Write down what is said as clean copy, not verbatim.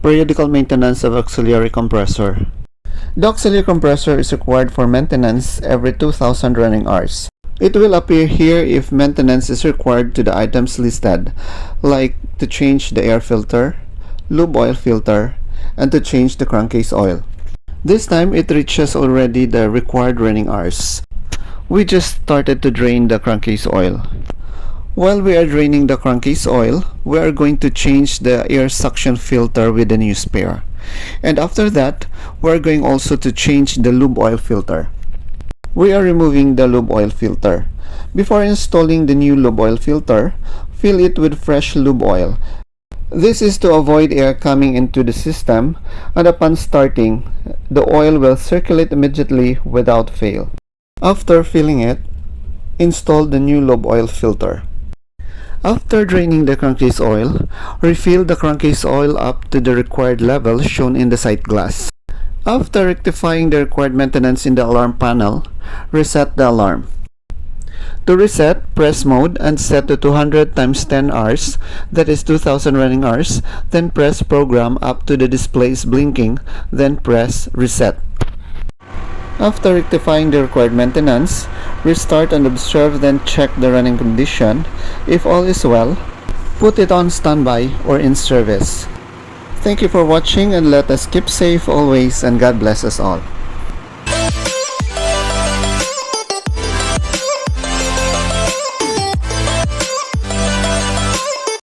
Periodical maintenance of auxiliary compressor. The auxiliary compressor is required for maintenance every 2000 running hours. It will appear here if maintenance is required to the items listed, like to change the air filter, lube oil filter, and to change the crankcase oil. This time it reaches already the required running hours. We just started to drain the crankcase oil. While we are draining the crankcase oil, we are going to change the air suction filter with a new spare. And after that, we are going also to change the lube oil filter. We are removing the lube oil filter. Before installing the new lube oil filter, fill it with fresh lube oil. This is to avoid air coming into the system, and upon starting, the oil will circulate immediately without fail. After filling it, install the new lube oil filter. After draining the crankcase oil, refill the crankcase oil up to the required level shown in the sight glass. After rectifying the required maintenance in the alarm panel, reset the alarm. To reset, press mode and set to 200 times 10 hours, that is 2000 running hours, then press program up to the display is blinking, then press reset. After rectifying the required maintenance, restart and observe, then check the running condition. If all is well, put it on standby or in service. Thank you for watching, and let us keep safe always, and God bless us all.